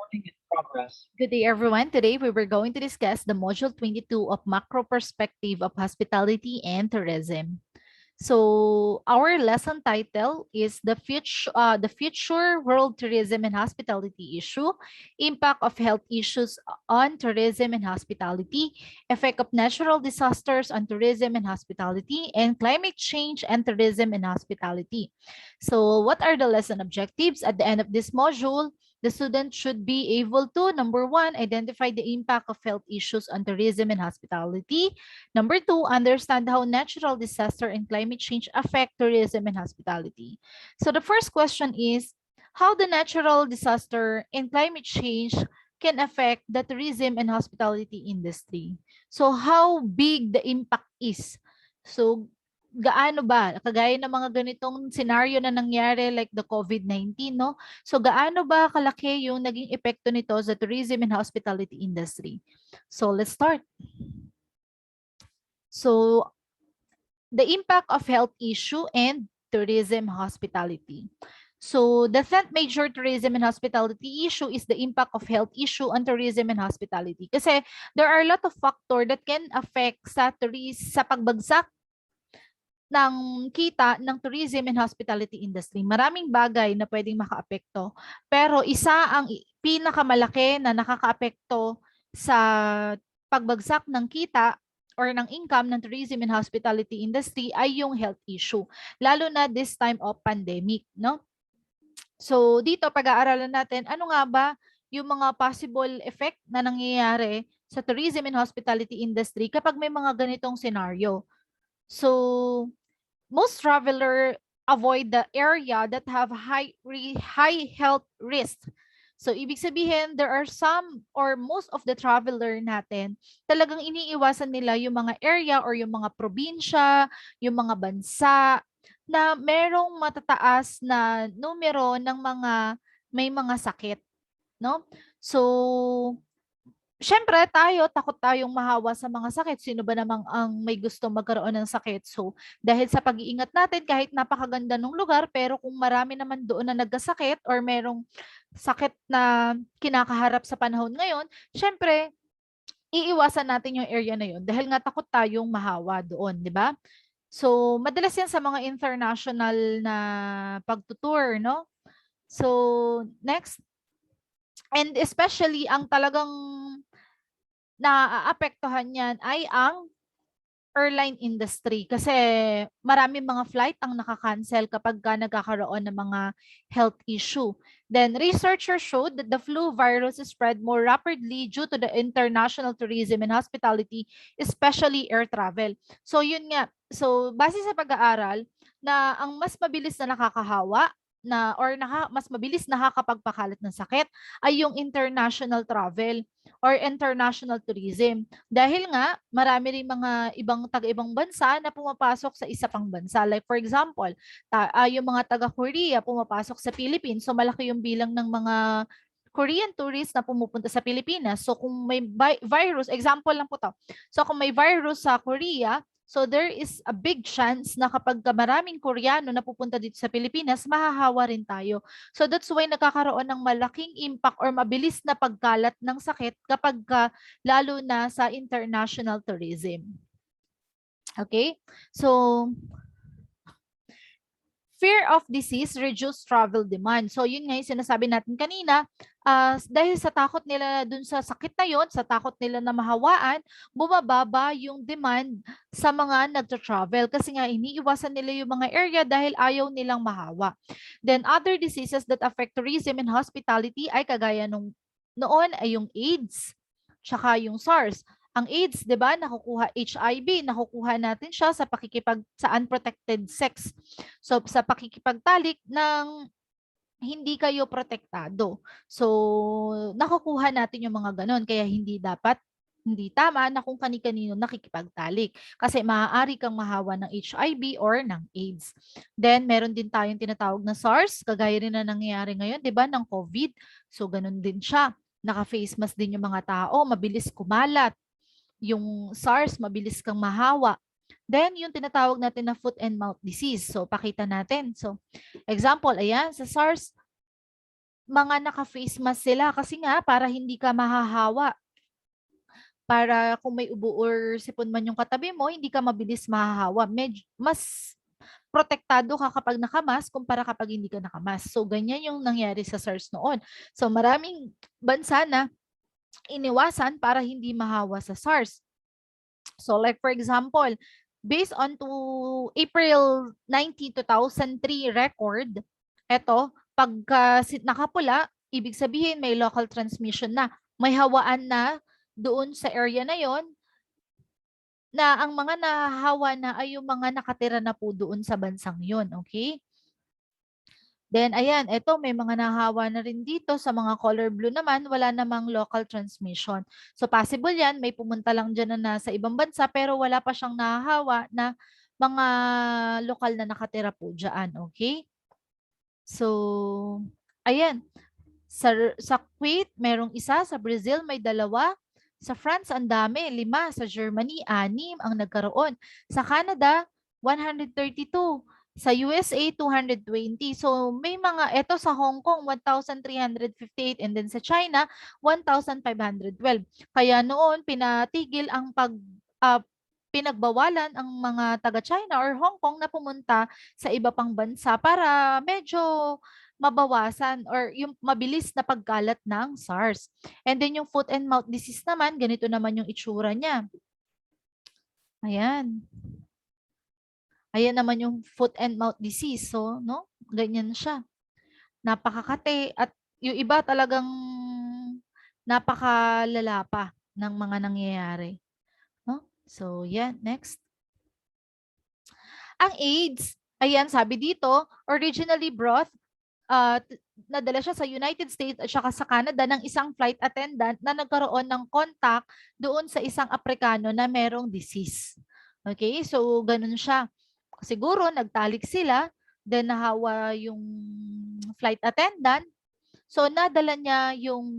Recording in progress. Good day, everyone. Today, we were going to discuss the Module 22 of Macro Perspective of Hospitality and Tourism. So, our lesson title is the future world tourism and hospitality issue, impact of health issues on tourism and hospitality, effect of natural disasters on tourism and hospitality, and climate change and tourism and hospitality. So, what are the lesson objectives at the end of this module? The student should be able to, number one, identify the impact of health issues on tourism and hospitality. Number two, understand how natural disaster and climate change affect tourism and hospitality. So the first question is, how the natural disaster and climate change can affect the tourism and hospitality industry. So how big the impact is. So gaano ba, kagaya ng mga ganitong scenario na nangyari like the COVID-19, no? So gaano ba kalaki yung naging epekto nito sa tourism and hospitality industry? So let's start. So the impact of health issue and tourism hospitality. So the 10th major tourism and hospitality issue is the impact of health issue on tourism and hospitality. Kasi there are a lot of factor that can affect sa pagbagsak ng kita ng tourism and hospitality industry. Maraming bagay na pwedeng makaapekto. Pero isa ang pinakamalaki na nakakaapekto sa pagbagsak ng kita or ng income ng tourism and hospitality industry ay yung health issue. Lalo na this time of pandemic, no? So dito pag-aaralan natin ano nga ba yung mga possible effect na nangyayari sa tourism and hospitality industry kapag may mga ganitong scenario. So most traveler avoid the area that have high health risk. So ibig sabihin there are some or most of the traveler natin talagang iniiwasan nila yung mga area or yung mga probinsya, yung mga bansa na merong matataas na numero ng mga may mga sakit, no? So syempre takot tayong mahawa sa mga sakit. Sino ba namang ang may gusto magkaroon ng sakit? So, dahil sa pag-iingat natin, kahit napakaganda ng lugar, pero kung marami naman doon na nagkasakit or merong sakit na kinakaharap sa panahon ngayon, syempre, iiwasan natin yung area na yun dahil nga takot tayong mahawa doon, di ba? So, madalas yan sa mga international na pagtutour, no? So, next. And especially, ang talagang naaapektuhan yan ay ang airline industry kasi marami mga flight ang nakakancel kapag nagkakaroon ng mga health issue. Then researchers showed that the flu virus is spread more rapidly due to the international tourism and hospitality, especially air travel. So yun nga. So base sa pag-aaral na ang mas mabilis na nakakahawa na or mas mabilis nakakapagpakalat ng sakit ay yung international travel or international tourism. Dahil nga, marami rin mga taga-ibang bansa na pumapasok sa isa pang bansa. Like for example, yung mga taga-Korea pumapasok sa Philippines. So malaki yung bilang ng mga Korean tourists na pumupunta sa Pilipinas. So kung may virus, example lang po to. So kung may virus sa Korea, so there is a big chance na kapag maraming Koreano na pupunta dito sa Pilipinas, mahahawa rin tayo. So that's why nagkakaroon ng malaking impact or mabilis na pagkalat ng sakit kapag lalo na sa international tourism. Okay? So fear of disease reduce travel demand. So yun nga yung sinasabi natin kanina, dahil sa takot nila dun sa sakit na yun, sa takot nila na mahawaan, bumababa yung demand sa mga nagtra-travel kasi nga iniiwasan nila yung mga area dahil ayaw nilang mahawa. Then other diseases that affect tourism and hospitality ay kagaya noon ay yung AIDS, tsaka yung SARS. Ang AIDS, 'di ba, nakukuha HIV, nakukuha natin siya sa sa unprotected sex. So sa pakikipagtalik ng hindi kayo protektado. So nakukuha natin yung mga ganon kaya hindi tama na kung kani-kanino nakikipagtalik kasi maaari kang mahawa ng HIV or ng AIDS. Then meron din tayong tinatawag na SARS, kagaya rin na nangyayari ngayon, 'di ba, ng COVID. So ganun din siya. Naka-face mask din yung mga tao, mabilis kumalat. Yung SARS, mabilis kang mahawa. Then, yung tinatawag natin na foot and mouth disease. So, pakita natin. So, example, ayan, sa SARS, mga naka-face mask sila kasi nga para hindi ka mahahawa. Para kung may ubo or sipon man yung katabi mo, hindi ka mabilis mahahawa. Mas protektado ka kapag nakamask kumpara kapag hindi ka nakamask. So, ganyan yung nangyari sa SARS noon. So, maraming bansa na iniwasan para hindi mahawa sa SARS. So, like for example, based on to April 19, 2003 record, eto, pagka nakapula, ibig sabihin may local transmission na. May hawaan na doon sa area na yon na ang mga nahahawa na ay yung mga nakatira na po doon sa bansang yon. Okay? Then, ayan, ito, may mga nahawa na rin dito. Sa mga color blue naman, wala namang local transmission. So, possible yan, may pumunta lang dyan na nasa ibang bansa, pero wala pa siyang nahahawa na mga lokal na nakatira po dyan. Okay? So, ayan. Sa Kuwait, merong isa. Sa Brazil, may 2. Sa France, ang dami. 5. Sa Germany, 6 ang nagkaroon. Sa Canada, 132. Sa USA, 220. So, may mga, eto sa Hong Kong, 1,358. And then sa China, 1,512. Kaya noon, pinatigil ang pinagbawalan ang mga taga-China or Hong Kong na pumunta sa iba pang bansa para medyo mabawasan or yung mabilis na pagkalat ng SARS. And then yung foot and mouth disease naman, ganito naman yung itsura niya. Ayan. Ayan naman yung foot and mouth disease. So, no? Ganyan siya. Napakakate at yung iba talagang napakalala pa ng mga nangyayari. No? So, yan. Next. Ang AIDS, ayan, sabi dito, originally brought nadala siya sa United States at saka sa Canada ng isang flight attendant na nagkaroon ng contact doon sa isang Aprikano na merong disease. Okay? So, ganun siya. Siguro, nagtalik sila, then nahawa yung flight attendant. So, nadala niya yung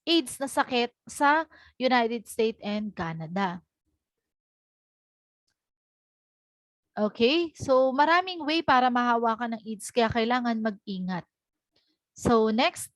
AIDS na sakit sa United States and Canada. Okay? So, maraming way para mahawa ka ng AIDS, kaya kailangan mag-ingat. So, next,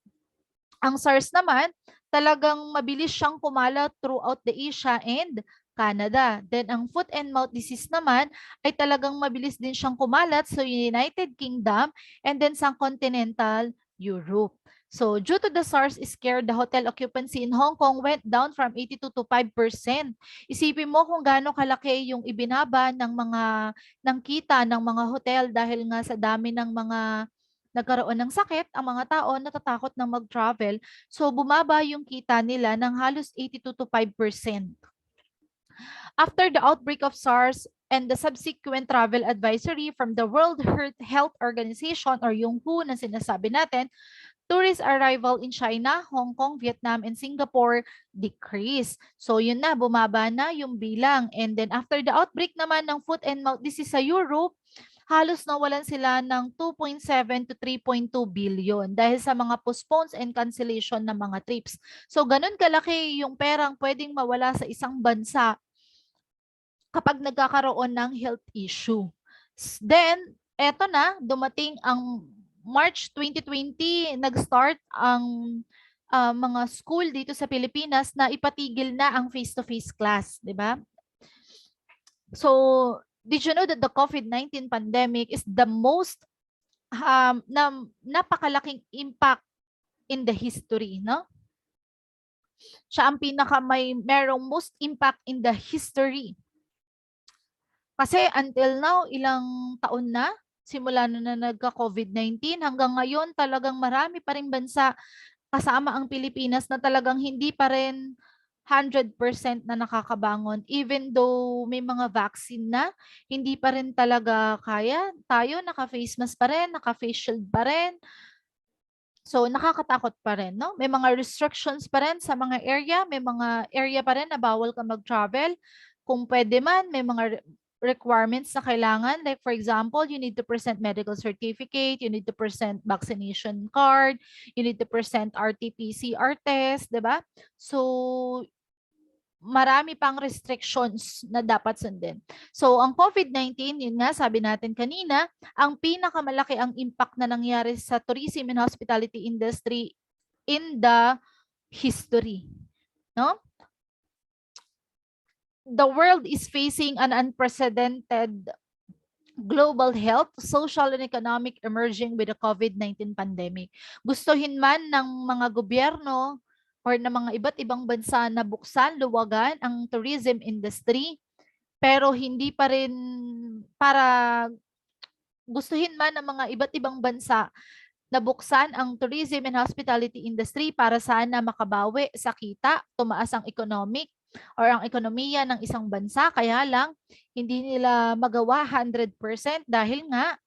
ang SARS naman, talagang mabilis siyang kumalat throughout the Asia and Canada. Then, ang foot and mouth disease naman ay talagang mabilis din siyang kumalat sa United Kingdom and then sa continental Europe. So, due to the SARS scare, the hotel occupancy in Hong Kong went down from 82 to 5%. Isipin mo kung gaano kalaki yung ibinaba ng kita ng mga hotel dahil nga sa dami ng mga nagkaroon ng sakit, ang mga tao natatakot na mag-travel. So, bumaba yung kita nila ng halos 82 to 5%. After the outbreak of SARS and the subsequent travel advisory from the World Health Organization or yung WHO na sinasabi natin, tourist arrival in China, Hong Kong, Vietnam, and Singapore decreased. So yun na, bumaba na yung bilang. And then after the outbreak naman ng foot and mouth disease sa Europe, halos nawalan sila ng 2.7 to 3.2 billion dahil sa mga postpones and cancellation ng mga trips. So ganun kalaki yung perang pwedeng mawala sa isang bansa kapag nagkakaroon ng health issue. Then, eto na, dumating ang March 2020, nag-start ang mga school dito sa Pilipinas na ipatigil na ang face-to-face class, di ba? So, did you know that the COVID-19 pandemic is the most napakalaking impact in the history, no? Siya ang merong most impact in the history. Kasi until now, ilang taon na, simula na nagka-COVID-19, hanggang ngayon talagang marami pa rin bansa kasama ang Pilipinas na talagang hindi pa rin 100% na nakakabangon. Even though may mga vaccine na, hindi pa rin talaga kaya. Tayo, naka-face mask pa rin, naka-face shield pa rin. So, nakakatakot pa rin, no? May mga restrictions pa rin sa mga area. May mga area pa rin na bawal ka mag-travel. Kung pwede man, may mga requirements na kailangan. Like for example, you need to present medical certificate, you need to present vaccination card, you need to present RT-PCR test, di ba? So, marami pang restrictions na dapat sundin. So, ang COVID-19, yun nga, sabi natin kanina, ang pinakamalaki ang impact na nangyari sa tourism and hospitality industry in the history. No? The world is facing an unprecedented global health, social, and economic emerging with the COVID-19 pandemic. Gustuhin man ng mga gobyerno or ng mga iba't ibang bansa na buksan, luwagan ang tourism industry, pero hindi pa rin para gustuhin man ng mga iba't ibang bansa na buksan ang tourism and hospitality industry para sana makabawi sa kita, tumaas ang economic or ang ekonomiya ng isang bansa. Kaya lang, hindi nila magawa 100% dahil nga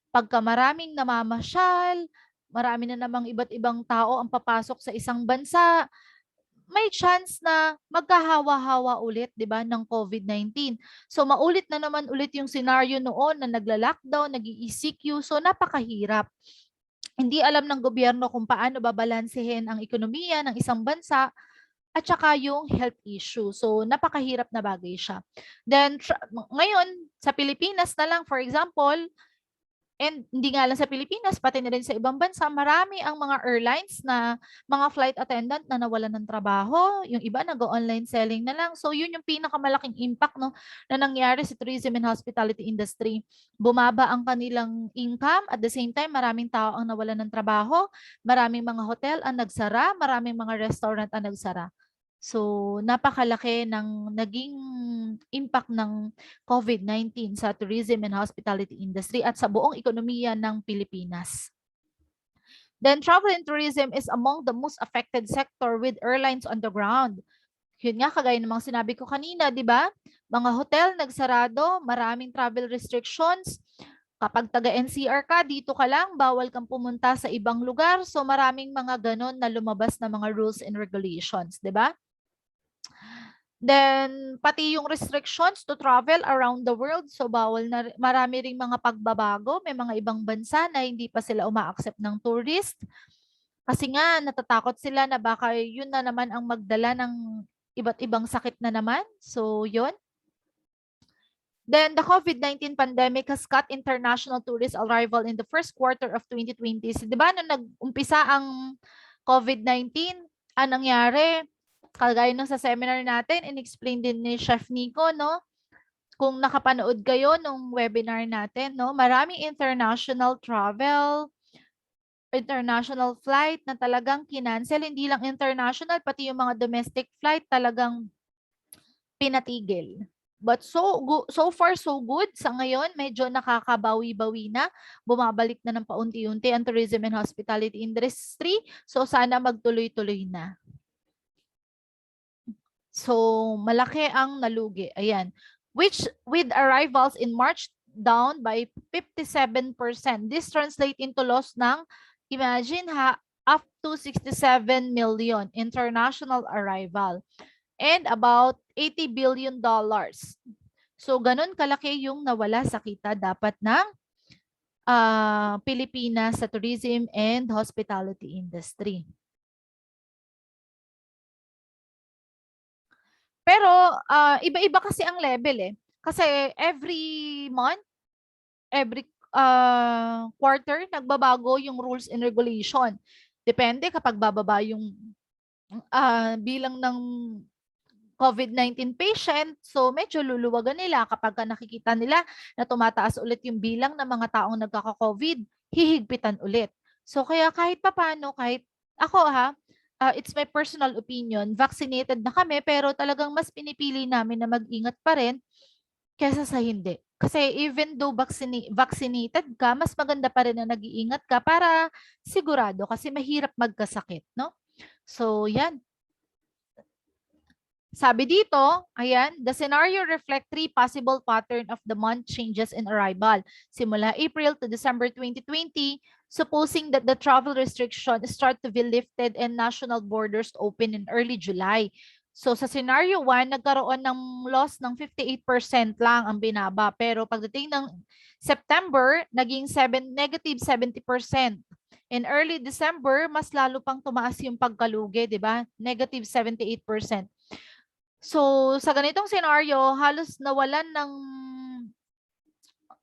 pagka maraming namamasyal, marami na namang iba't ibang tao ang papasok sa isang bansa, may chance na magkahawa-hawa ulit, 'di ba, ng COVID-19. So maulit na naman ulit yung scenario noon na nagla-lockdown, nag-ECQ, so napakahirap. Hindi alam ng gobyerno kung paano babalansehin ang ekonomiya ng isang bansa at saka yung health issue. So napakahirap na bagay siya. Then ngayon sa Pilipinas na lang, for example, and hindi nga lang sa Pilipinas, pati na rin sa ibang bansa, marami ang mga airlines na mga flight attendant na nawalan ng trabaho. Yung iba nag-online selling na lang. So yun yung pinakamalaking impact, no, na nangyari sa tourism and hospitality industry. Bumaba ang kanilang income. At the same time, maraming tao ang nawalan ng trabaho. Maraming mga hotel ang nagsara. Maraming mga restaurant ang nagsara. So, napakalaki ng naging impact ng COVID-19 sa tourism and hospitality industry at sa buong ekonomiya ng Pilipinas. Then, travel and tourism is among the most affected sector with airlines on the ground. Yun nga, kagaya ng mga sinabi ko kanina, di ba? Mga hotel nagsarado, maraming travel restrictions. Kapag taga-NCR ka, dito ka lang, bawal kang pumunta sa ibang lugar. So, maraming mga ganon na lumabas na mga rules and regulations, di ba? Then, pati yung restrictions to travel around the world. So, bawal na, marami ring mga pagbabago. May mga ibang bansa na hindi pa sila uma-accept ng tourist. Kasi nga, natatakot sila na baka yun na naman ang magdala ng iba't ibang sakit na naman. So, yun. Then, the COVID-19 pandemic has cut international tourist arrival in the first quarter of 2020. So, di ba, nung nag-umpisa ang COVID-19, anong nangyari? Kagaya nung sa seminar natin, in-explain din ni Chef Nico, no? Kung nakapanood kayo nung webinar natin, no? Maraming international travel, international flight na talagang kinancel. Hindi lang international, pati yung mga domestic flight talagang pinatigil. But so far so good. Sa ngayon, medyo nakakabawi-bawi na. Bumabalik na ng paunti-unti ang tourism and hospitality industry. So sana magtuloy-tuloy na. So, malaki ang nalugi. Ayan. Which with arrivals in March down by 57%. This translate into loss ng, imagine ha, up to 67 million international arrival and about $80 billion. So, ganun kalaki yung nawala sa kita dapat ng Pilipinas sa tourism and hospitality industry. Pero iba-iba kasi ang level eh. Kasi every month, every quarter, nagbabago yung rules and regulation. Depende kapag bababa yung bilang ng COVID-19 patient, so medyo luluwagan nila kapag nakikita nila na tumataas ulit yung bilang ng mga taong nagkaka-COVID, hihigpitan ulit. So kaya kahit papano, kahit ako it's my personal opinion, vaccinated na kami pero talagang mas pinipili namin na mag-ingat pa rin kaysa sa hindi. Kasi even though vaccinated ka, mas maganda pa rin na nag-iingat ka para sigurado kasi mahirap magkasakit, no? So yan. Sabi dito, ayan, the scenario reflect three possible pattern of the month changes in arrival. Simula April to December 2020, supposing that the travel restriction start to be lifted and national borders open in early July. So sa scenario 1, nagkaroon ng loss ng 58% lang ang binaba. Pero pagdating ng September, naging negative 70%. In early December, mas lalo pang tumaas yung pagkalugi, di ba? Negative 78%. So, sa ganitong scenario, halos nawalan ng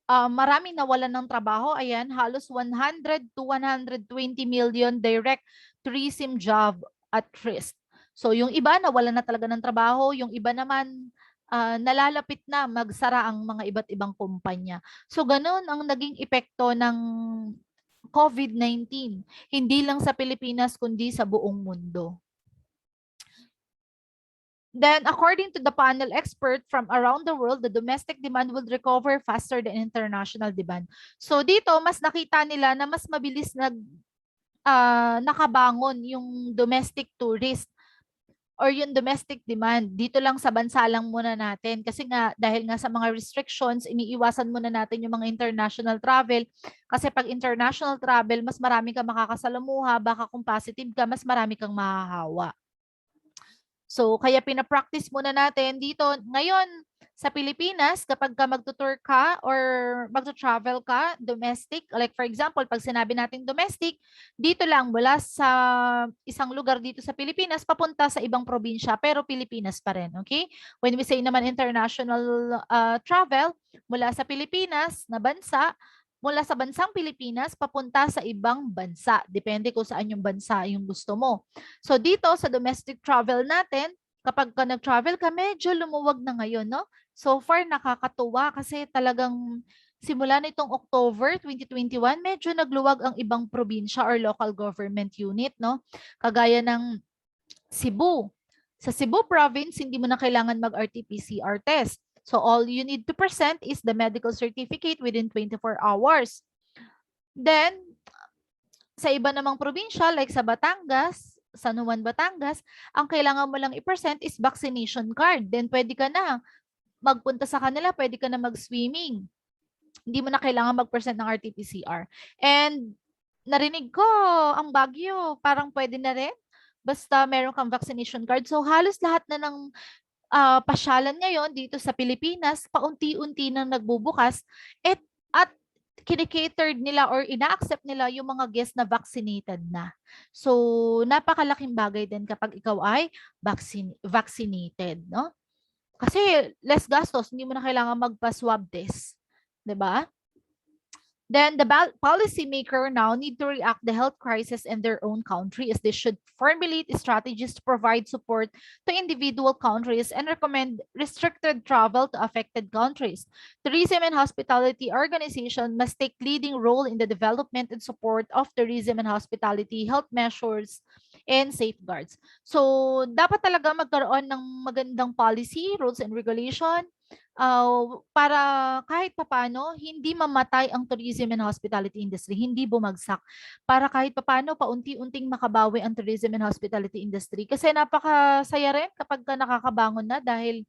maraming nawalan ng trabaho. Ayan, halos 100 to 120 million direct tourism job at risk. So yung iba nawalan na talaga ng trabaho, yung iba naman nalalapit na magsara ang mga iba't ibang kumpanya. So ganun ang naging epekto ng COVID-19, hindi lang sa Pilipinas kundi sa buong mundo. Then, according to the panel expert from around the world, the domestic demand will recover faster than international demand. So dito, mas nakita nila na mas mabilis nakabangon yung domestic tourist or yung domestic demand. Dito lang sa bansa lang muna natin. Kasi nga, dahil nga sa mga restrictions, iniiwasan muna natin yung mga international travel. Kasi pag international travel, mas marami kang makakasalamuha. Baka kung positive ka, mas marami kang mahahawa. So, kaya pinapractice muna natin dito. Ngayon, sa Pilipinas, kapag ka magtutour ka or magto-travel ka, domestic, like for example, pag sinabi natin domestic, dito lang mula sa isang lugar dito sa Pilipinas, papunta sa ibang probinsya, pero Pilipinas pa rin, okay? When we say naman international travel, mula sa Pilipinas na bansa, mula sa bansang Pilipinas, papunta sa ibang bansa. Depende kung saan yung bansa yung gusto mo. So dito sa domestic travel natin, kapag ka nag-travel ka, medyo lumuwag na ngayon, no? So far, nakakatuwa kasi talagang simula nitong October 2021, medyo nagluwag ang ibang probinsya or local government unit, no? Kagaya ng Cebu. Sa Cebu province, hindi mo na kailangan mag-RT-PCR test. So all you need to present is the medical certificate within 24 hours. Then, sa iba namang probinsya like sa Batangas, San Juan, Batangas, ang kailangan mo lang i-present is vaccination card. Then pwede ka na magpunta sa kanila, pwede ka na mag-swimming. Hindi mo na kailangan mag-present ng RT-PCR. And narinig ko, ang Baguio, parang pwede na rin. Basta meron kang vaccination card. So halos lahat na ng pasyalan ngayon dito sa Pilipinas, paunti-unti nang nagbubukas at kinikatered nila or ina-accept nila yung mga guests na vaccinated na. So, napakalaking bagay din kapag ikaw ay vaccinated, no? Kasi less gastos, hindi mo na kailangan magpa-swab test, 'di ba? Then the policymaker now need to react the health crisis in their own country as they should formulate strategies to provide support to individual countries and recommend restricted travel to affected countries. Tourism and hospitality organization must take leading role in the development and support of tourism and hospitality health measures and safeguards. So, dapat talaga magkaroon ng magandang policy, rules and regulation para kahit papaano hindi mamatay ang tourism and hospitality industry, hindi bumagsak. Para kahit papaano paunti-unting makabawi ang tourism and hospitality industry. Kasi napakasaya rin kapag ka nakakabangon na dahil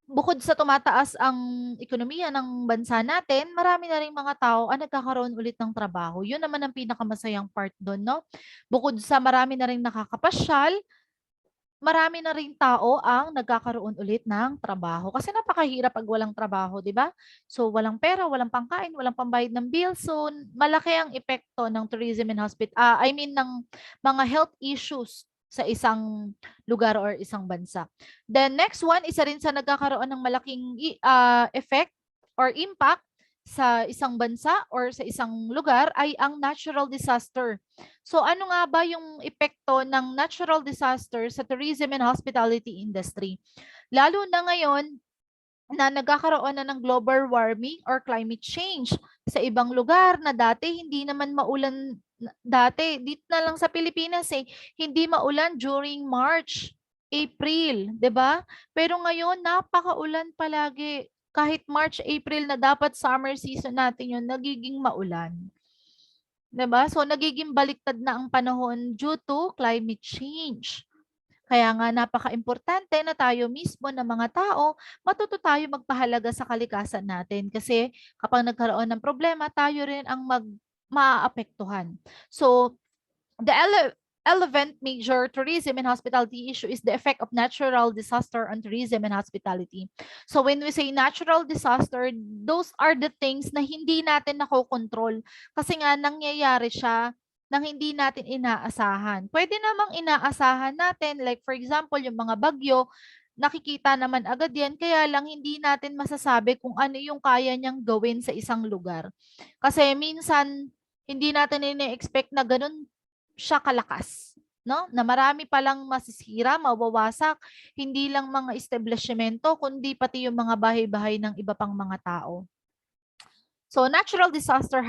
bukod sa tumataas ang ekonomiya ng bansa natin, marami na ring mga tao ang nagkakaroon ulit ng trabaho. Yun naman ang pinakamasayang part doon, no? Bukod sa marami na ring nakakapasyal, marami na ring tao ang nagkakaroon ulit ng trabaho. Kasi napakahirap pag walang trabaho, di ba? So, walang pera, walang pangkain, walang pambayad ng bill. So, malaki ang epekto ng tourism and ng mga health issues sa isang lugar or isang bansa. Then, next one, isa rin sa nagkakaroon ng malaking effect or impact sa isang bansa or sa isang lugar ay ang natural disaster. So ano nga ba yung epekto ng natural disaster sa tourism and hospitality industry? Lalo na ngayon na nagkakaroon na ng global warming or climate change sa ibang lugar na dati hindi naman maulan dati dito na lang sa Pilipinas hindi maulan during March, April, 'di ba? Pero ngayon napakaulan palagi. Kahit March, April na dapat summer season natin yun, nagiging maulan. 'Di ba? So nagiging baliktad na ang panahon due to climate change. Kaya nga napaka-importante na tayo mismo na mga tao, matuto tayo magpahalaga sa kalikasan natin kasi kapag nagkaroon ng problema, tayo rin ang maaapektuhan. So the 11th major tourism and hospitality issue is the effect of natural disaster on tourism and hospitality. So when we say natural disaster, those are the things na hindi natin nakokontrol kasi nga nangyayari siya nang hindi natin inaasahan. Pwede namang inaasahan natin, like for example, yung mga bagyo, nakikita naman agad yan, kaya lang hindi natin masasabi kung ano yung kaya niyang gawin sa isang lugar. Kasi minsan, hindi natin ine-expect na ganun siya kalakas. No? Na marami palang masisira, mawawasak, hindi lang mga establishmento, kundi pati yung mga bahay-bahay ng iba pang mga tao. So natural disaster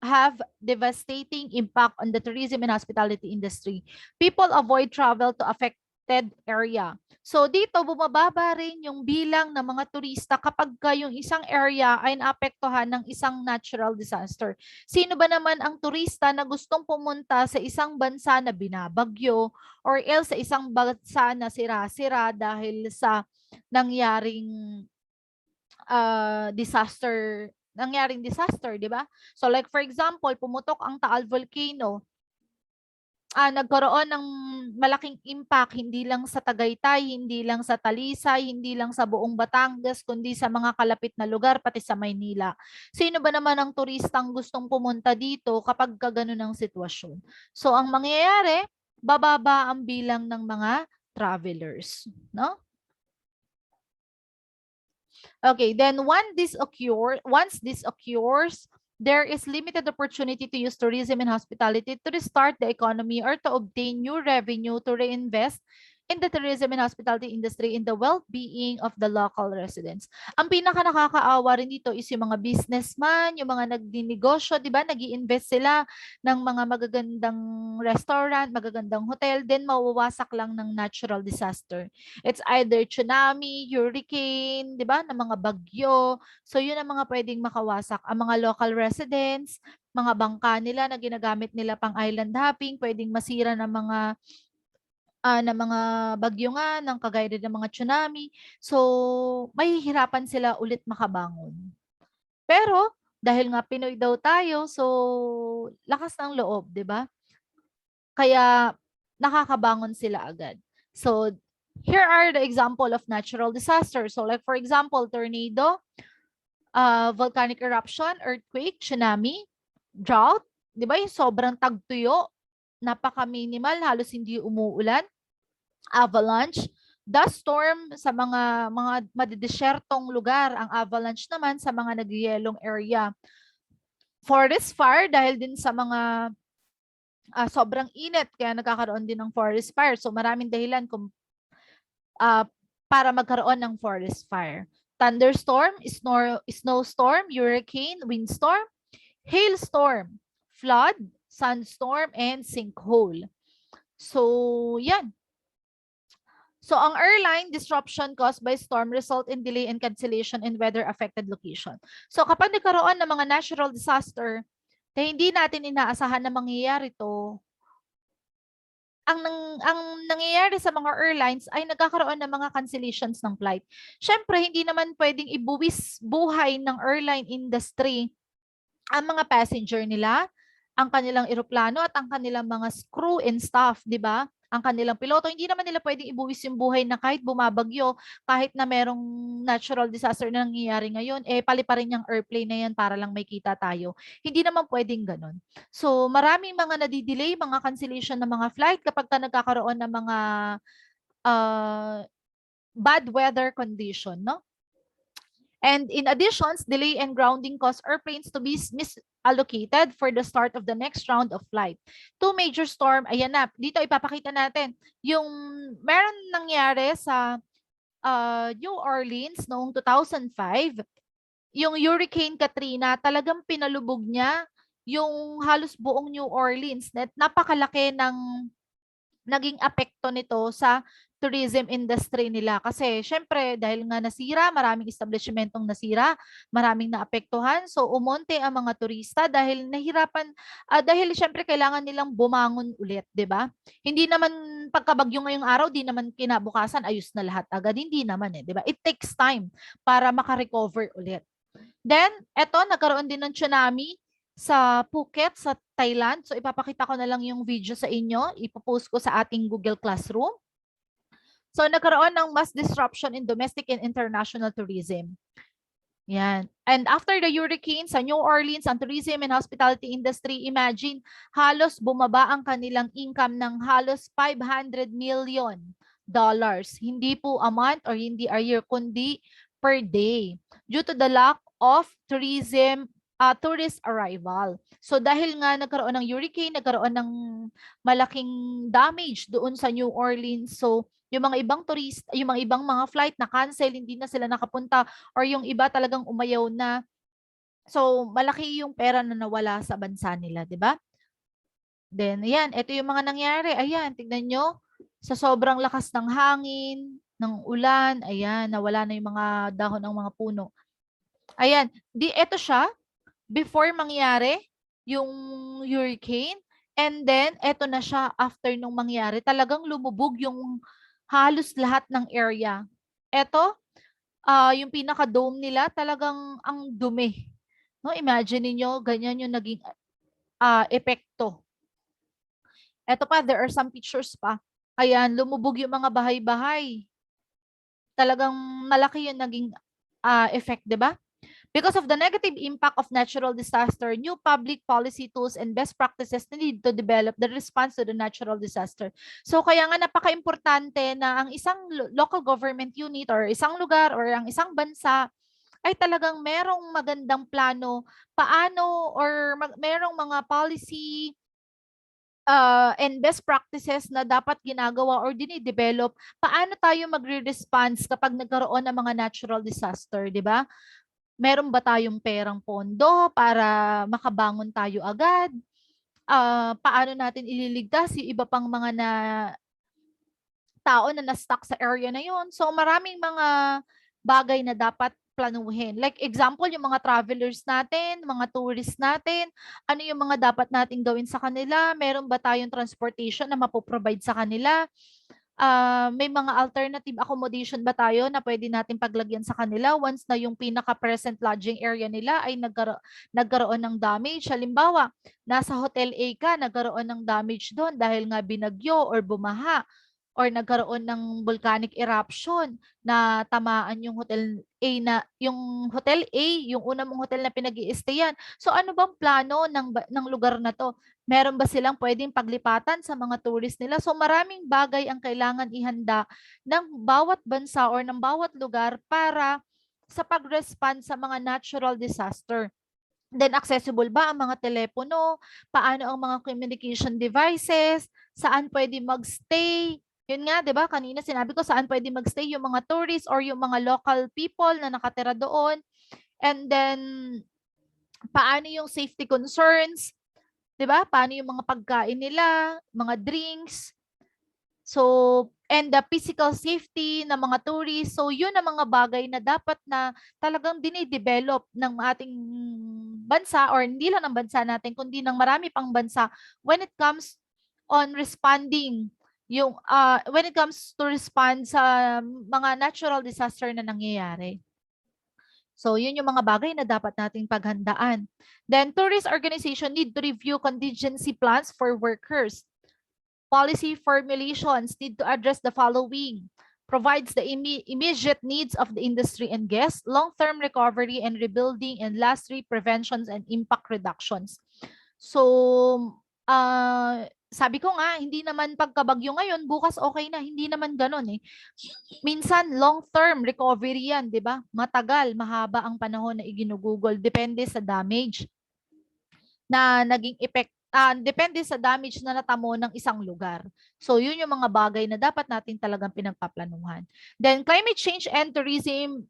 have devastating impact on the tourism and hospitality industry. People avoid travel to affected area. So dito bumababa rin yung bilang ng mga turista kapag yung isang area ay naapektuhan ng isang natural disaster. Sino ba naman ang turista na gustong pumunta sa isang bansa na binabagyo or else sa isang bansa na sira-sira dahil sa nangyaring disaster, di ba? So like for example, pumutok ang Taal Volcano, nagkaroon ng malaking impact hindi lang sa Tagaytay, hindi lang sa Talisay, hindi lang sa buong Batangas, kundi sa mga kalapit na lugar, pati sa Maynila. Sino ba naman ang turistang gustong pumunta dito kapag kagano ng sitwasyon? So ang mangyayari, bababa ang bilang ng mga travelers, no? Okay, then once this occurs, there is limited opportunity to use tourism and hospitality to restart the economy or to obtain new revenue to reinvest in the tourism and hospitality industry in the well-being of the local residents. Ang pinaka nakakaawa rin dito is yung mga businessman, yung mga nagdinegosyo, di ba? Nag-i-invest sila ng mga magagandang restaurant, magagandang hotel, then mawawasak lang ng natural disaster. It's either tsunami, hurricane, di ba? Na mga bagyo. So yun ang mga pwedeng makawasak. Ang mga local residents, mga bangka nila na ginagamit nila pang island hopping, pwedeng masira ng mga bagyo nga, ng kagaya din ng mga tsunami. So, mahihirapan sila ulit makabangon. Pero, dahil nga Pinoy daw tayo, so, lakas ng loob, di ba? Kaya, nakakabangon sila agad. So, here are the example of natural disasters. So, like for example, tornado, volcanic eruption, earthquake, tsunami, drought, di ba yung sobrang tagtuyo, napaka-minimal, halos hindi umuulan, avalanche, dust storm sa mga madidesyertong lugar, ang avalanche naman sa mga nagyayelong area. Forest fire dahil din sa mga sobrang init kaya nagkakaroon din ng forest fire. So maraming dahilan kung para magkaroon ng forest fire. Thunderstorm, snowstorm, hurricane, windstorm, hailstorm, flood, sandstorm, and sinkhole. So, yan. So, ang airline disruption caused by storm result in delay and cancellation in weather-affected location. So, kapag nagkaroon ng mga natural disaster, na hindi natin inaasahan na mangyayari to, ang nangyayari sa mga airlines ay nagkakaroon ng mga cancellations ng flight. Siyempre, hindi naman pwedeng ibuwis buhay ng airline industry ang mga passenger nila, ang kanilang eroplano at ang kanilang mga crew and staff, di ba? Ang kanilang piloto, hindi naman nila pwedeng ibuwis yung buhay na kahit bumabagyo, kahit na merong natural disaster na nangyayari ngayon, paliparin yung airplane na yan para lang may kita tayo. Hindi naman pwedeng ganun. So, maraming mga nadidelay, mga cancellation ng mga flight kapag nagkakaroon ng mga bad weather condition, no? And in addition, delay and grounding cause airplanes to be misallocated for the start of the next round of flight. Two major storm, ayan na, dito ipapakita natin yung meron nangyari sa New Orleans noong 2005, yung Hurricane Katrina, talagang pinalubog niya yung halos buong New Orleans. Napakalaki ng naging apekto nito sa tourism industry nila. Kasi syempre, dahil nga nasira, maraming establishmentong nasira, maraming naapektuhan. So, umonte ang mga turista dahil nahirapan, dahil syempre kailangan nilang bumangon ulit, di ba? Hindi naman pagkabagyo ngayong araw, di naman kinabukasan, ayos na lahat agad. Hindi naman di ba? It takes time para makarecover ulit. Then, eto, nagkaroon din ng tsunami sa Phuket, sa Thailand. So, ipapakita ko na lang yung video sa inyo. Ipopost ko sa ating Google Classroom. So, nagkaroon ng mass disruption in domestic and international tourism. Yan. And after the hurricane sa New Orleans, ang tourism and hospitality industry, imagine, halos bumaba ang kanilang income ng halos 500 million Hindi po a month or hindi a year, kundi per day due to the lack of tourist arrival. So dahil nga nagkaroon ng hurricane, nagkaroon ng malaking damage doon sa New Orleans. So yung mga ibang yung mga ibang mga flight na cancel, hindi na sila nakapunta or yung iba talagang umayaw na. So malaki yung pera na nawala sa bansa nila, 'di ba? Then, ayan, ito yung mga nangyari. Ayan, tignan nyo. Sa sobrang lakas ng hangin, ng ulan, ayan, nawala na yung mga dahon ng mga puno. Ayan, ito siya, before mangyari, yung hurricane. And then, ito na siya after nung mangyari. Talagang lumubog yung halos lahat ng area. Ito, yung pinaka-dome nila, talagang ang dumi. No, imagine niyo ganyan yung naging epekto. Eto pa, there are some pictures pa. Ayan, lumubog yung mga bahay-bahay. Talagang malaki yung naging effect, di ba? Because of the negative impact of natural disaster, new public policy tools and best practices need to develop the response to the natural disaster. So kaya nga napaka-importante na ang isang local government unit or isang lugar or ang isang bansa ay talagang merong magandang plano paano or merong mga policy and best practices na dapat ginagawa or dinidevelop, paano tayo magre-response kapag nagkaroon ng mga natural disaster, di ba? Meron ba tayong perang pondo para makabangon tayo agad? Paano natin ililigtas yung iba pang mga tao na na-stuck sa area na yon? So maraming mga bagay na dapat planuhin. Like example, yung mga travelers natin, mga tourists natin, ano yung mga dapat nating gawin sa kanila? Meron ba tayong transportation na mapoprovide sa kanila? May mga alternative accommodation ba tayo na pwede natin paglagyan sa kanila once na yung pinaka-present lodging area nila ay nagkaroon ng damage? Halimbawa, nasa Hotel A ka, nagkaroon ng damage doon dahil nga binagyo or bumaha or nagkaroon ng volcanic eruption na tamaan yung Hotel A yung una mong hotel na pinag-i-stayan. So ano bang plano ng lugar na to? Meron ba silang pwedeng paglipatan sa mga tourist nila? So maraming bagay ang kailangan ihanda ng bawat bansa or ng bawat lugar para sa pag-respond sa mga natural disaster. Then accessible ba ang mga telepono? Paano ang mga communication devices? Saan pwede magstay? Yun nga, 'di ba? Kanina sinabi ko saan pwede magstay yung mga tourists or yung mga local people na nakatira doon. And then paano yung safety concerns? 'Di ba? Paano yung mga pagkain nila, mga drinks? So, and the physical safety ng mga tourists. So, yun ang mga bagay na dapat na talagang dinidevelop ng ating bansa or hindi lang ng bansa natin, kundi ng marami pang bansa when it comes on responding when it comes to respond sa mga natural disaster na nangyayari. So, yun yung mga bagay na dapat nating paghandaan. Then, tourist organization need to review contingency plans for workers. Policy formulations need to address the following. Provides the immediate needs of the industry and guests, long-term recovery and rebuilding, and lastly, preventions and impact reductions. So, sabi ko nga, hindi naman pagkabagyo ngayon, bukas okay na. Hindi naman ganun eh. Minsan, long-term recovery yan, di ba? Matagal, mahaba ang panahon na iginugugol. Depende sa damage na naging depende sa damage na natamo ng isang lugar. So, yun yung mga bagay na dapat natin talagang pinagpaplanuhan. Then, climate change and tourism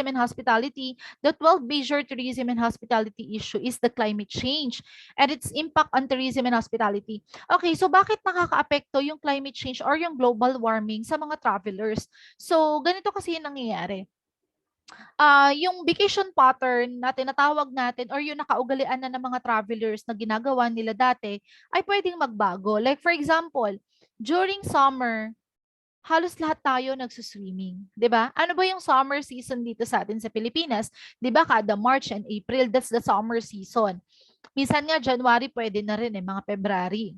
and hospitality, the 12 major tourism and hospitality issue is the climate change and its impact on tourism and hospitality. Okay, so bakit nakakaapekto yung climate change or yung global warming sa mga travelers? So, ganito kasi yung nangyayari. Yung vacation pattern na tinatawag natin or yung nakaugalian na ng mga travelers na ginagawa nila dati ay pwedeng magbago. Like for example, during summer, halos lahat tayo nagsuswimming, 'di ba? Ano ba yung summer season dito sa atin sa Pilipinas? 'Di ba kada March and April, that's the summer season. Minsan nga January pwede na rin mga February.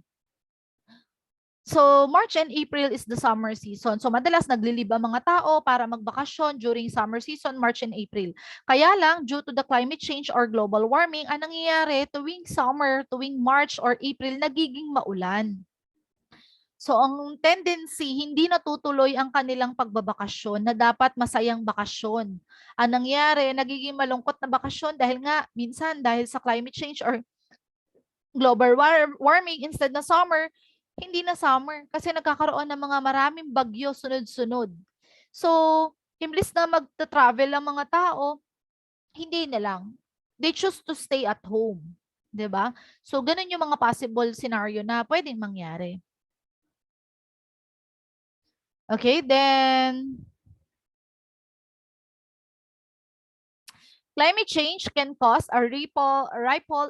So, March and April is the summer season. So, madalas naglilib ang mga tao para magbakasyon during summer season, March and April. Kaya lang, due to the climate change or global warming, ang nangyayari tuwing summer, tuwing March or April, nagiging maulan. So ang tendency, hindi natutuloy ang kanilang pagbabakasyon na dapat masayang bakasyon. Ang nangyari, nagiging malungkot na bakasyon dahil nga minsan dahil sa climate change or global warming, instead na summer, hindi na summer kasi nagkakaroon ng mga maraming bagyo sunod-sunod. So, imbis na magta-travel ang mga tao, hindi na lang. They choose to stay at home. 'Di ba? So, ganun yung mga possible scenario na pwedeng mangyari. Okay, then climate change can cause a ripple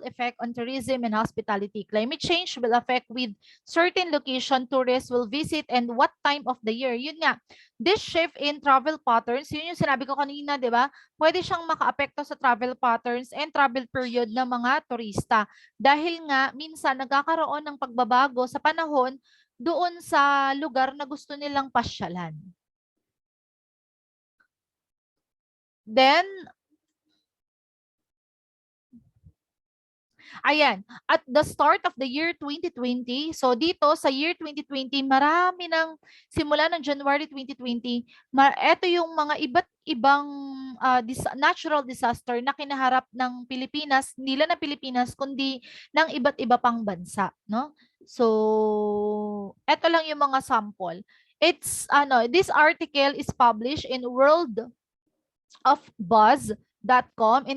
effect on tourism and hospitality. Climate change will affect with certain location tourists will visit and what time of the year. Yun nga, this shift in travel patterns, yun yung sinabi ko kanina, di ba? Pwede siyang makaapekto sa travel patterns and travel period ng mga turista. Dahil nga, minsan nagkakaroon ng pagbabago sa panahon doon sa lugar na gusto nilang pasyalan. Then, ayan, at the start of the year 2020, so dito sa year 2020, marami ng simula ng January 2020, ito yung mga iba't ibang natural disaster na kinaharap ng Pilipinas, hindi lang ng Pilipinas, kundi ng iba't iba pang bansa, no? So, ito lang yung mga sample. This article is published in World of Buzz.com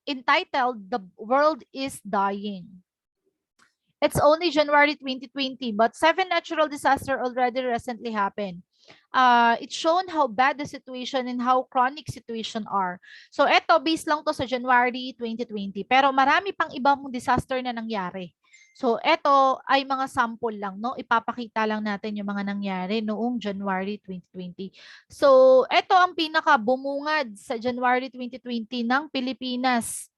entitled The World is Dying. It's only January 2020, but 7 natural disasters already recently happened. It's shown how bad the situation and how chronic situation are. So eto, based lang to sa January 2020. Pero marami pang ibang disaster na nangyari. So eto ay mga sample lang, no? Ipapakita lang natin yung mga nangyari noong January 2020. So eto ang pinaka bumungad sa January 2020 ng Pilipinas.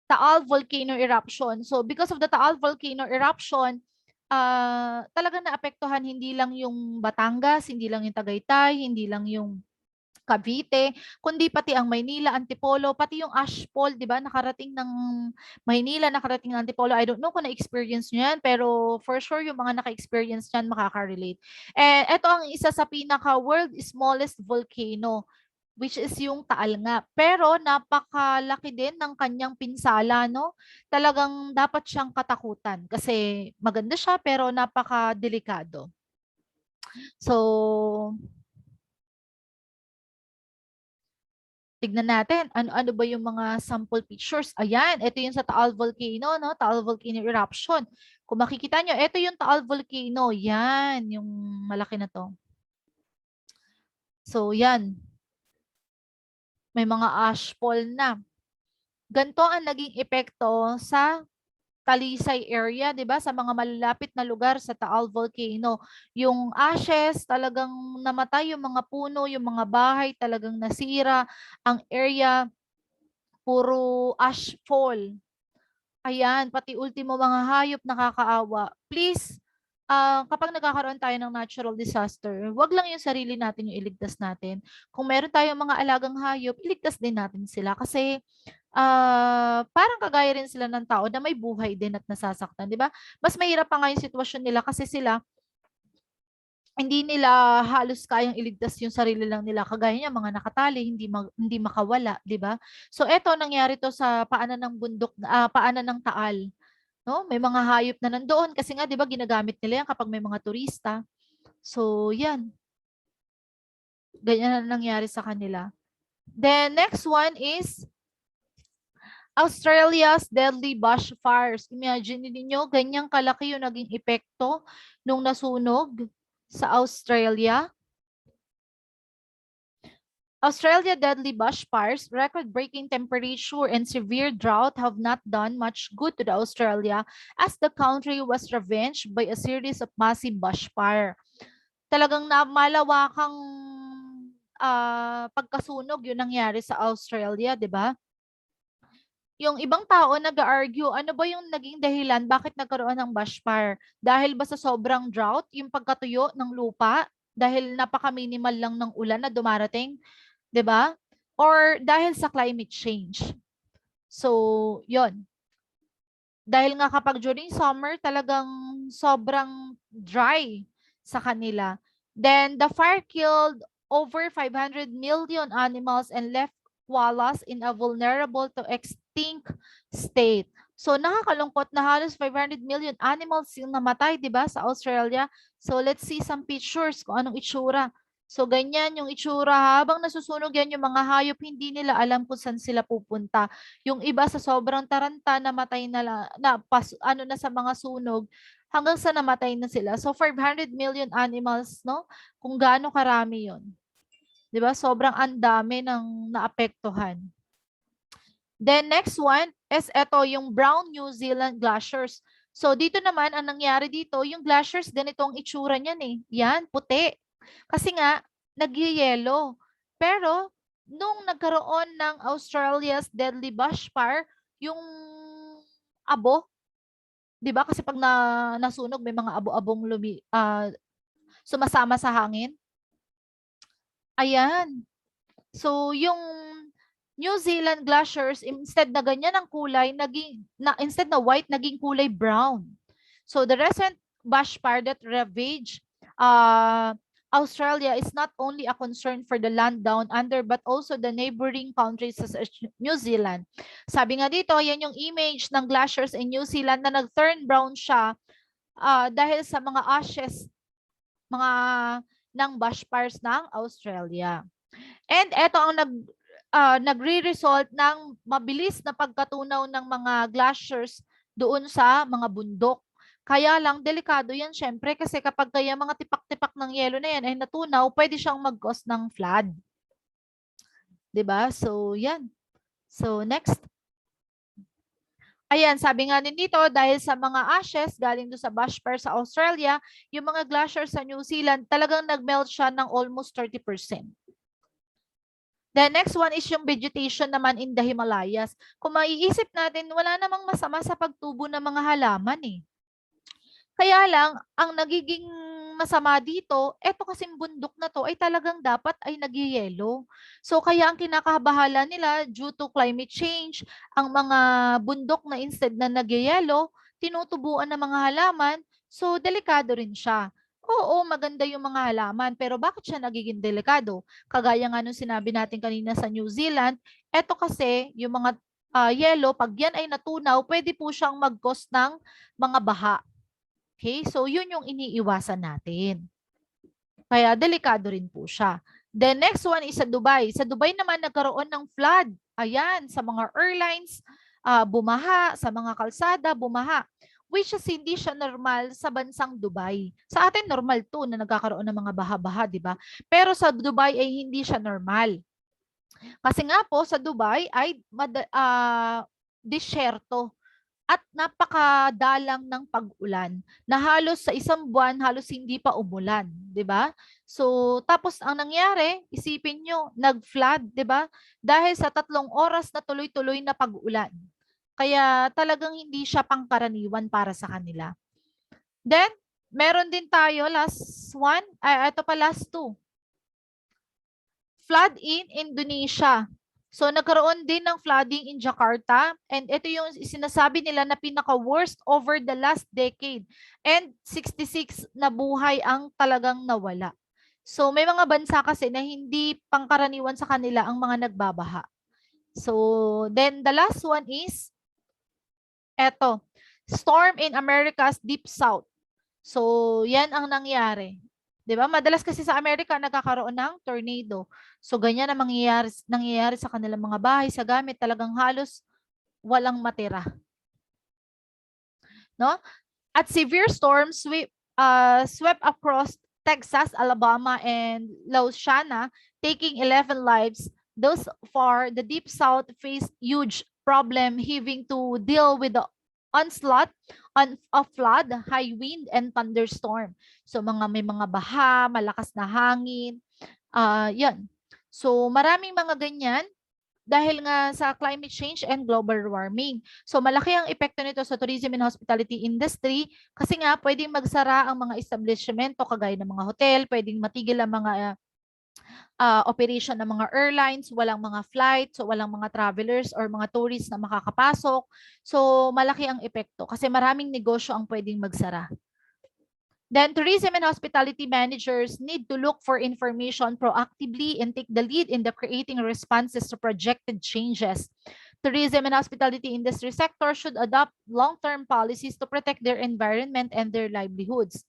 Taal volcano eruption. So because of the Taal volcano eruption, talagang naapektuhan hindi lang yung Batangas, hindi lang yung Tagaytay, hindi lang yung Cavite, kundi pati ang Maynila, Antipolo, pati yung ashfall, 'di ba? Nakarating ng Maynila, nakarating ng Antipolo. I don't know kung na-experience niyo 'yan, pero for sure yung mga naka-experience niyan makaka-relate. Eh ito ang isa sa pinaka world smallest volcano, which is yung Taal nga. Pero napakalaki din ng kanyang pinsala, no? Talagang dapat siyang katakutan kasi maganda siya pero napaka-delikado. So, tignan natin, ano-ano ba yung mga sample pictures. Ayan, ito yung sa Taal Volcano, no? Taal Volcano eruption. Kung makikita nyo, ito yung Taal Volcano. Yan, yung malaki na to. So, yan. May mga ashfall na. Ganito ang naging epekto sa Talisay area, 'di ba? Sa mga malalapit na lugar sa Taal Volcano. Yung ashes, talagang namatay yung mga puno, yung mga bahay talagang nasira. Ang area, puro ashfall. Ayan, pati ultimo mga hayop nakakaawa. Please, kapag nagkakaroon tayo ng natural disaster, wag lang yung sarili natin yung iligtas natin. Kung meron tayong mga alagang hayop, iligtas din natin sila kasi parang kagaya rin sila ng tao na may buhay din at nasasaktan, 'di ba? Mas mahirap pa nga yung sitwasyon nila kasi sila hindi nila halos kayang iligtas yung sarili lang nila. Kagaya niya, mga nakatali, hindi makawala, 'di ba? So eto nangyari to sa paanan ng bundok, paanan ng Taal, no? May mga hayop na nandoon kasi nga 'di ba ginagamit nila yan kapag may mga turista. So 'yan, ganyan na nangyari sa kanila. Then next one is Australia's deadly bushfires. Imagine niyo ganyang kalaki yung naging epekto nung nasunog sa Australia. Australia deadly bushfires, record-breaking temperature and severe drought have not done much good to the Australia as the country was ravaged by a series of massive bushfire. Talagang malawakang pagkasunog yun nangyari sa Australia, 'di ba? Yung ibang tao nag-argue, ano ba yung naging dahilan bakit nagkaroon ng bushfire? Dahil ba sa sobrang drought, yung pagkatuyo ng lupa, dahil napaka-minimal lang ng ulan na dumarating, 'di ba? Or dahil sa climate change. So, 'yon. Dahil nga kapag during summer, talagang sobrang dry sa kanila. Then the fire killed over 500 million animals and left koalas in a vulnerable to extinct state. So nakakalungkot na halos 500 million animals yung namatay, 'di ba, sa Australia. So let's see some pictures kung anong itsura. So ganyan yung itsura, habang nasusunog yan yung mga hayop, hindi nila alam kung saan sila pupunta. Yung iba sa sobrang taranta, namatay ano na sa mga sunog, hanggang sa namatay na sila. So 500 million animals, no? Kung gaano karami 'yon. 'Di ba? Sobrang andami ng naapektuhan. Then next one is ito, yung brown New Zealand glaciers. So dito naman, ang nangyari dito, yung glaciers, ganito ang itsura niyan eh. Yan, puti. Kasi nga, nagyayelo. Pero, nung nagkaroon ng Australia's deadly bushfire, yung abo, di ba? Kasi pag nasunog, may mga abo-abong sumasama sa hangin. Ayan. So, yung New Zealand glaciers, instead na ganyan ang kulay, instead na white, naging kulay brown. So, the recent bushfire that ravaged Australia is not only a concern for the land down under, but also the neighboring countries such as New Zealand. Sabi nga dito, yan yung image ng glaciers in New Zealand na nag-turn brown siya dahil sa mga ashes ng bushfires ng Australia. And ito ang nagre-result ng mabilis na pagkatunaw ng mga glaciers doon sa mga bundok. Kaya lang, delikado yan syempre kasi kapag kaya mga tipak-tipak ng yelo na yan ay natunaw, pwede siyang mag-cause ng flood. 'Di ba? So, yan. So, next. Ayan, sabi nga din dito, dahil sa mga ashes galing doon sa bushfire sa Australia, yung mga glaciers sa New Zealand, talagang nag-melt siya ng almost 30%. The next one is yung vegetation naman in the Himalayas. Kung maiisip natin, wala namang masama sa pagtubo ng mga halaman eh. Kaya lang, ang nagiging masama dito, eto kasing bundok na to ay talagang dapat ay nagyayelo. So kaya ang kinakabahala nila due to climate change, ang mga bundok na instead na nagyayelo, tinutubuan ng mga halaman, so delikado rin siya. Oo, maganda yung mga halaman, pero bakit siya nagiging delikado? Kagaya nga nung sinabi natin kanina sa New Zealand, eto kasi yung mga yelo, pag yan ay natunaw, pwede po siyang mag-cause ng mga baha. Okay, so yun yung iniiwasan natin. Kaya delikado rin po siya. The next one is sa Dubai. Sa Dubai naman nagkaroon ng flood. Ayan, sa mga airlines, bumaha, sa mga kalsada, bumaha. Which is hindi siya normal sa bansang Dubai. Sa atin normal to na nagkakaroon ng mga baha-baha, di ba? Pero sa Dubai ay hindi siya normal. Kasi nga po sa Dubai ay disyerto at napakadalang ng pag-ulan na halos sa isang buwan halos hindi pa umulan, 'di ba? So tapos ang nangyari, isipin nyo, nag-flood, 'di ba? Dahil sa 3 oras na tuloy-tuloy na pag-ulan. Kaya talagang hindi siya pangkaraniwan para sa kanila. Then meron din tayo last one, ito pa last two. Flood in Indonesia. So nagkaroon din ng flooding in Jakarta and ito yung sinasabi nila na pinaka-worst over the last decade and 66 na buhay ang talagang nawala. So may mga bansa kasi na hindi pangkaraniwan sa kanila ang mga nagbabaha. So then the last one is eto, storm in America's deep south. So yan ang nangyari. 'Di ba? Madalas kasi sa Amerika nagkakaroon ng tornado. So ganyan ang nangyayari sa kanilang mga bahay, sa gamit, talagang halos walang matira. No? At severe storms swept across Texas, Alabama, and Louisiana, taking 11 lives. Thus far, the Deep South faced huge problem having to deal with the onslaught of flood, high wind, and thunderstorm. So may mga baha, malakas na hangin. Yan. So maraming mga ganyan dahil nga sa climate change and global warming. So malaki ang epekto nito sa tourism and hospitality industry kasi nga pwedeng magsara ang mga establishmento kagaya ng mga hotel, pwedeng matigil ang mga operation ng mga airlines, walang mga flights, so walang mga travelers or mga tourists na makakapasok. So malaki ang epekto kasi maraming negosyo ang pwedeng magsara. Then tourism and hospitality managers need to look for information proactively and take the lead in the creating responses to projected changes. Tourism and hospitality industry sector should adopt long-term policies to protect their environment and their livelihoods.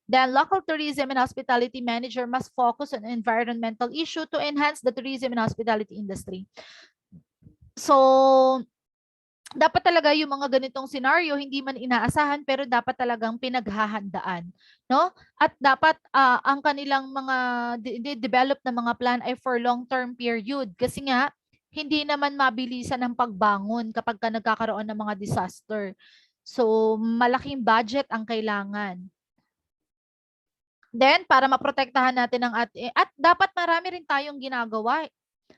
Then local tourism and hospitality manager must focus on environmental issue to enhance the tourism and hospitality industry. So, dapat talaga yung mga ganitong scenario hindi man inaasahan pero dapat talagang pinaghahandaan, no? At dapat ang kanilang mga develop na mga plan ay for long-term period kasi nga hindi naman mabilisan ang pagbangon kapag ka nagkakaroon ng mga disaster. So, malaking budget ang kailangan. Then, para maprotektahan natin ang at dapat marami rin tayong ginagawa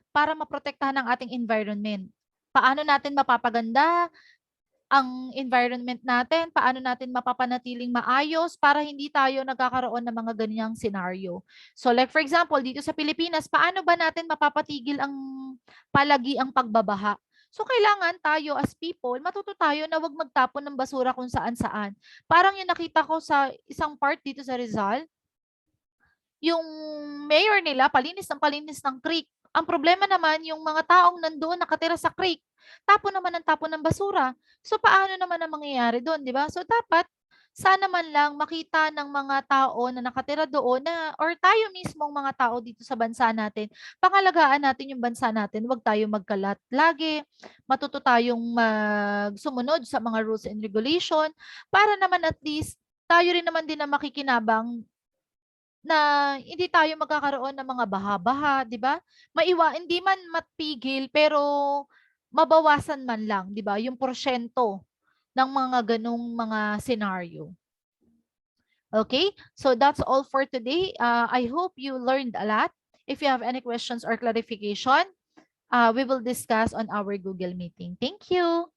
para maprotektahan ang ating environment. Paano natin mapapaganda ang environment natin? Paano natin mapapanatiling maayos para hindi tayo nagkakaroon ng mga ganyang scenario? So like for example, dito sa Pilipinas, paano ba natin mapapatigil ang palagiang pagbabaha? So kailangan tayo as people, matuto tayo na wag magtapon ng basura kung saan-saan. Parang yung nakita ko sa isang part dito sa Rizal, yung mayor nila palinis ng creek. Ang problema naman yung mga taong nandoon nakatira sa creek, tapon ng basura. So paano naman ang mangyayari doon, di ba? So dapat sana man lang makita ng mga tao na nakatira doon na or tayo mismong mga tao dito sa bansa natin, pangalagaan natin yung bansa natin, huwag tayo magkalat lagi, matuto tayong sumunod sa mga rules and regulation para naman at least tayo rin naman din na makikinabang na hindi tayo magkakaroon ng mga baha-baha, 'di ba? Hindi man matigil pero mabawasan man lang, 'di ba? Yung porsyento ng mga ganung mga scenario. Okay? So that's all for today. I hope you learned a lot. If you have any questions or clarification, we will discuss on our Google meeting. Thank you.